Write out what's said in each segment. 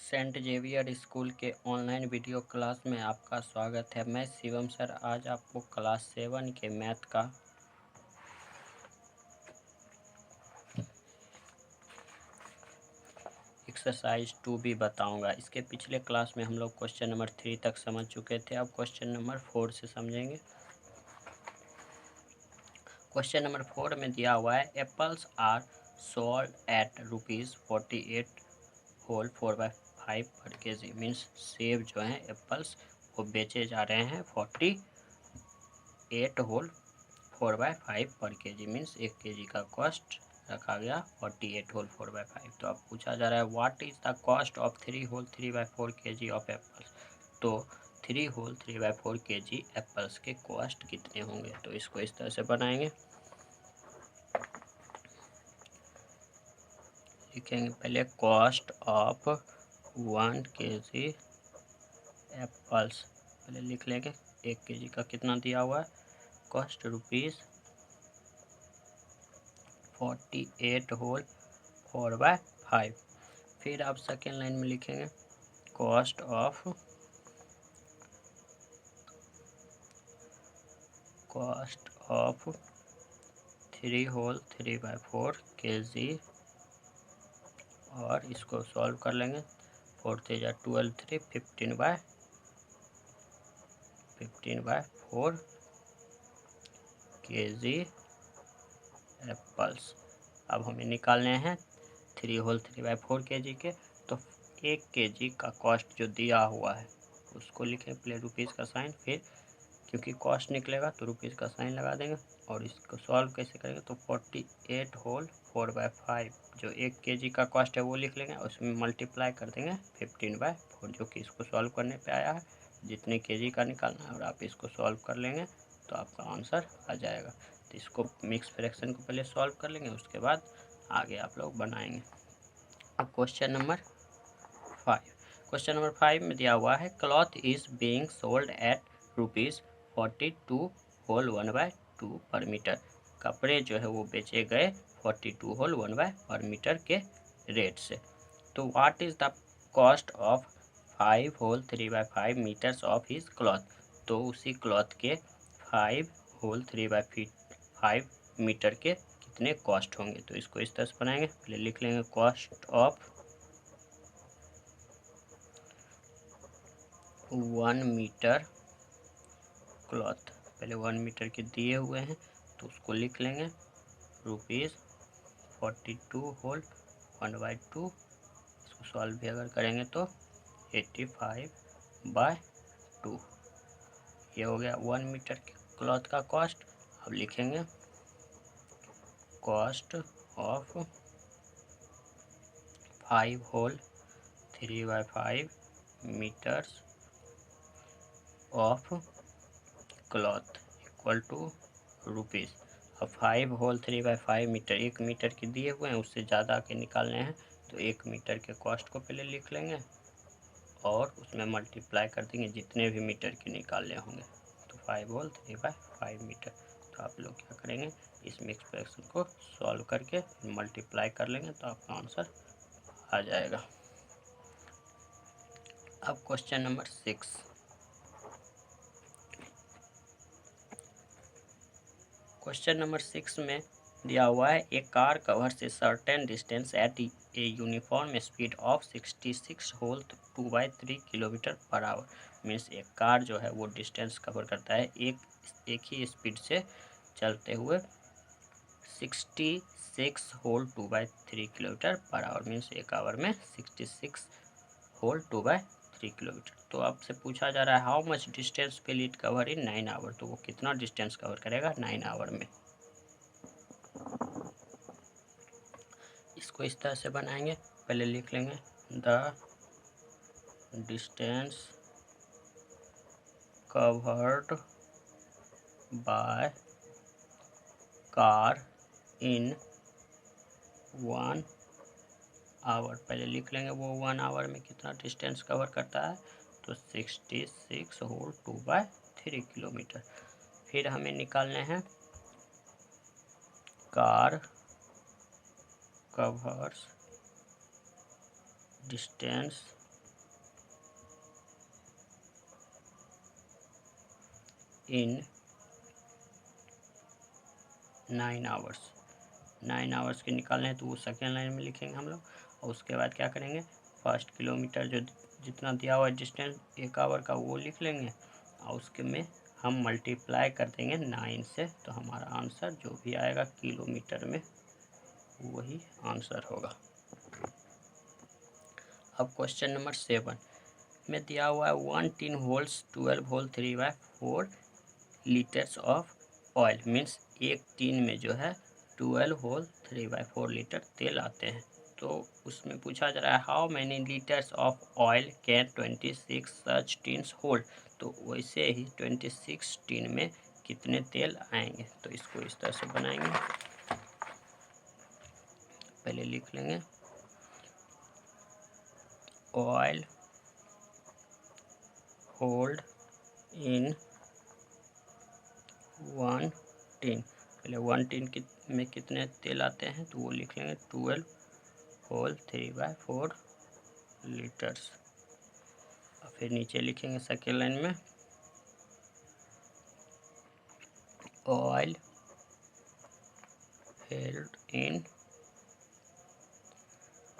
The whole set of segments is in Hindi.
सेंट जेवियर स्कूल के ऑनलाइन वीडियो क्लास में आपका स्वागत है। मैं शिवम सर आज आपको क्लास 7 के मैथ का एक्सरसाइज 2 भी बताऊंगा। इसके पिछले क्लास में हम लोग क्वेश्चन नंबर 3 तक समझ चुके थे। अब क्वेश्चन नंबर 4 से समझेंगे। क्वेश्चन नंबर 4 में दिया हुआ है apples are sold at ₹48 whole 4/5 per KG. Means सेब जो है एप्पल्स वो बेचे जा रहे हैं 48 whole 4/5 per KG. Means 1 KG का कॉस्ट रखा गया 48 होल 4/5। तो अब पूछा जा रहा है what is the cost of 3 whole 3/4 KG of apples. तो 3 होल 3/4 केजी एप्पल्स के कॉस्ट कितने होंगे। तो इसको इस तरह से बनाएंगे, लिखेंगे पहले कॉस्ट ऑफ 1 केजी एप्पल्स। पहले लिख लेंगे 1 केजी का कितना दिया हुआ है कॉस्ट ₹48 होल 4/5। फिर आप सेकेंड लाइन में लिखेंगे कॉस्ट ऑफ 3 होल 3/4 केजी और इसको सॉल्व कर लेंगे। 4 3 12 3 15/4 केजी एप्पल्स। अब हमें निकालने हैं 3 होल 3/4 केजी के। तो 1 केजी का कॉस्ट जो दिया हुआ है उसको लिखें पहले रुपीज़ का साइन, फिर क्योंकि कॉस्ट निकलेगा तो रुपीज़ का साइन लगा देंगे। और इसको सॉल्व कैसे करेंगे तो 48 होल 4/5 जो 1 केजी का कॉस्ट है वो लिख लेंगे और उसमें मल्टीप्लाई कर देंगे 15/4 जो कि इसको सॉल्व करने पे आया है। जितने केजी का निकालना है और आप इसको सॉल्व कर लेंगे तो आपका आंसर आ जाएगा। तो इसको मिक्स फ्रैक्शन को पहले सॉल्व कर लेंगे, उसके बाद आगे आप लोग बनाएंगे। अब क्वेश्चन नंबर 5 में दिया हुआ है cloth is being sold at ₹42 whole 1/2 per metre. कपड़े जो है वो बेचे गए 42 होल 1/2 पर मीटर के रेट से। तो what is the cost of 5 whole 3/5 metres of his cloth. तो उसी क्लॉथ के 5 होल 3/5 मीटर के कितने कॉस्ट होंगे। तो इसको इस तरह से बनाएंगे, पहले लिख लेंगे कॉस्ट ऑफ 1 मीटर क्लॉथ। पहले 1 मीटर के दिए हुए हैं तो उसको लिख लेंगे ₹42 होल 1/2। इसको सॉल्व भी अगर करेंगे तो 85/2। ये हो गया 1 मीटर के क्लॉथ का कॉस्ट। अब लिखेंगे cost of 5 whole 3/5 metres of cloth equal to rupees. अब 5 होल 3/5 मीटर 1 मीटर के दिए हुए हैं, उससे ज़्यादा के निकालने हैं तो 1 मीटर के कॉस्ट को पहले लिख लेंगे और उसमें मल्टीप्लाई कर देंगे जितने भी मीटर के निकालने होंगे। तो 5 होल 3/5 मीटर। तो आप लोग क्या करेंगे इस मिक्स फ्रैक्शन को सॉल्व करके मल्टीप्लाई कर लेंगे तो आपका आंसर आ जाएगा। अब क्वेश्चन नंबर 6। क्वेश्चन नंबर 6 में दिया हुआ है a car covers a certain distance at a uniform speed of 66 whole 2/3 kilometre पर आवर। मीन्स एक कार जो है वो डिस्टेंस कवर करता है एक ही स्पीड से चलते हुए 66 होल 2/3 किलोमीटर पर आवर। मीन्स एक आवर में 66 होल 2/3 किलोमीटर। तो आपसे पूछा जा रहा है how much distance will it cover in 9 hour. तो वो कितना डिस्टेंस कवर करेगा 9 आवर में। इसको इस तरह से बनाएंगे, पहले लिख लेंगे the distance covered by car in 1 hour. पहले लिख लेंगे वो 1 आवर में कितना डिस्टेंस कवर करता है तो 66 होल 2/3 किलोमीटर। फिर हमें निकालने हैं car covers distance in 9 hours. 9 hours के निकालने हैं तो वो सेकेंड लाइन में लिखेंगे हम लोग। और उसके बाद क्या करेंगे, फर्स्ट किलोमीटर जो जितना दिया हुआ है डिस्टेंस 1 आवर का वो लिख लेंगे और उसके में हम मल्टीप्लाई कर देंगे 9 से, तो हमारा आंसर जो भी आएगा किलोमीटर में वही आंसर होगा। अब क्वेश्चन नंबर 7 में दिया हुआ है 1 tin holds 12 whole 3/4 litres of oil. Means एक टिन में जो है 12 होल 3/4 लीटर तेल आते हैं। तो उसमें पूछा जा रहा है how many litres of oil can 26 such tins hold. तो वैसे ही 26 टिन में कितने तेल आएंगे, तो इसको इस तरह से बनाएंगे। पहले लिख लेंगे ऑयल होल्ड इन 1 टिन। पहले 1 टिन में कितने तेल आते हैं तो वो लिख लेंगे 12 होल 3/4 लीटर्स। और फिर नीचे लिखेंगे सेकेंड लाइन में ऑयल हेल्ड इन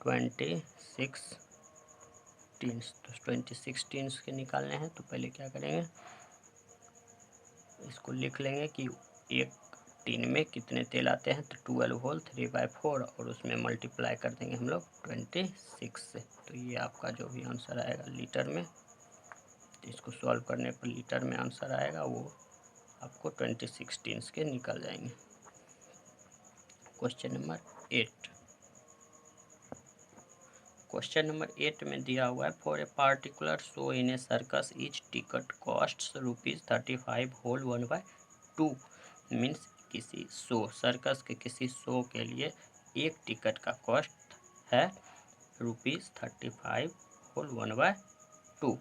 26 टिन्स। तो 26 टिन्स के निकालने हैं तो पहले क्या करेंगे, इसको लिख लेंगे कि एक टिन में कितने तेल आते हैं तो 12 होल 3/4 और उसमें मल्टीप्लाई कर देंगे हम लोग 26 से। तो ये आपका जो भी आंसर आएगा लीटर में, तो इसको सॉल्व करने पर लीटर में आंसर आएगा वो आपको 26 टिन्स के निकल जाएंगे। Question number 8। क्वेश्चन नंबर 8 में दिया हुआ है for a particular show in a circus each ticket cost ₹35 whole 1/2। Means किसी शो, सर्कस के किसी शो के लिए एक टिकट का कॉस्ट है ₹35 होल 1/2।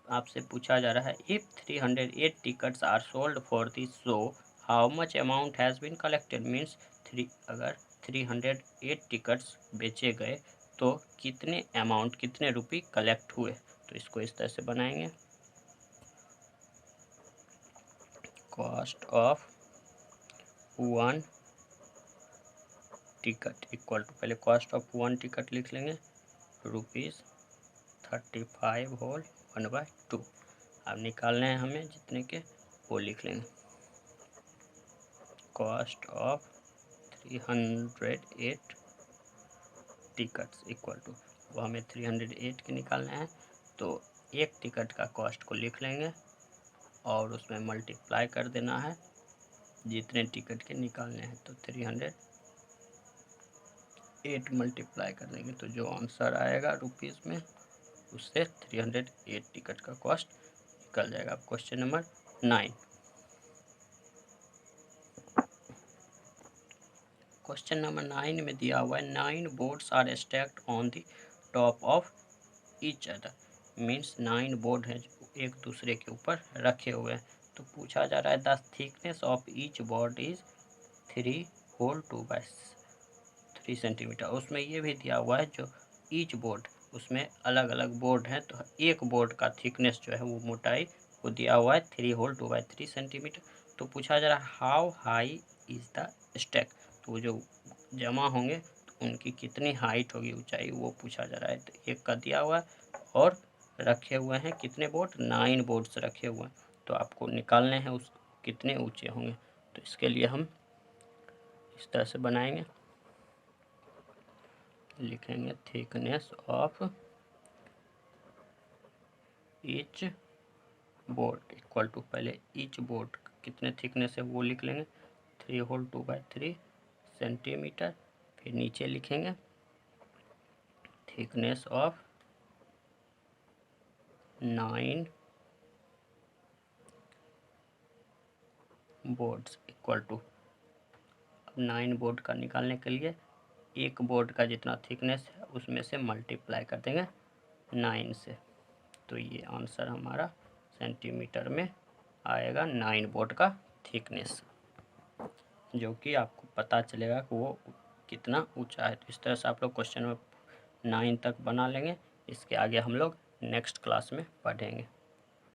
आपसे पूछा जा रहा है if 308 tickets are sold for this show how much amount has been collected. Means अगर 308 टिकट्स बेचे गए तो कितने अमाउंट, कितने रुपये कलेक्ट हुए। तो इसको इस तरह से बनाएंगे cost of 1 ticket equal to, पहले कॉस्ट ऑफ 1 टिकट लिख लेंगे ₹35 होल 1/2। अब निकालने हैं हमें जितने के वो लिख लेंगे cost of 308 tickets equal to, वो हमें 308 के निकालना है तो एक टिकट का कॉस्ट को लिख लेंगे और उसमें मल्टीप्लाई कर देना है जितने टिकट के निकालने हैं। तो 308 मल्टीप्लाई कर देंगे तो जो आंसर आएगा रुपीज़ में उससे 308 टिकट का कॉस्ट निकल जाएगा। Question number 9। क्वेश्चन नंबर 9 में दिया हुआ है 9 boards are stacked on the top of each other. Means 9 board हैं जो एक दूसरे के ऊपर रखे हुए हैं। तो पूछा जा रहा है the thickness of each board is 3 whole 2/3 centimetre. उसमें ये भी दिया हुआ है जो ईच बोर्ड, उसमें अलग अलग बोर्ड हैं तो एक बोर्ड का थिकनेस जो है वो मोटाई वो दिया हुआ है 3 होल 2/3 सेंटीमीटर। तो पूछा जा रहा है how high is the stack. तो जो जमा होंगे तो उनकी कितनी हाइट होगी, ऊंचाई, वो पूछा जा रहा है। तो एक का दिया हुआ है और रखे हुए हैं कितने बोर्ड, 9 बोर्ड्स रखे हुए हैं। तो आपको निकालने हैं उस कितने ऊंचे होंगे। तो इसके लिए हम इस तरह से बनाएंगे, लिखेंगे thickness of each board equal to, पहले ईच बोर्ड कितने थिकनेस है वो लिख लेंगे 3 होल 2/3 सेंटीमीटर। फिर नीचे लिखेंगे thickness of 9 boards equal to, अब 9 बोर्ड का निकालने के लिए एक बोर्ड का जितना थिकनेस है उसमें से मल्टीप्लाई कर देंगे 9 से। तो ये आंसर हमारा सेंटीमीटर में आएगा 9 बोर्ड का थिकनेस, जो कि आपको पता चलेगा कि वो कितना ऊंचा है। तो इस तरह से आप लोग क्वेश्चन नंबर 9 तक बना लेंगे। इसके आगे हम लोग नेक्स्ट क्लास में पढ़ेंगे।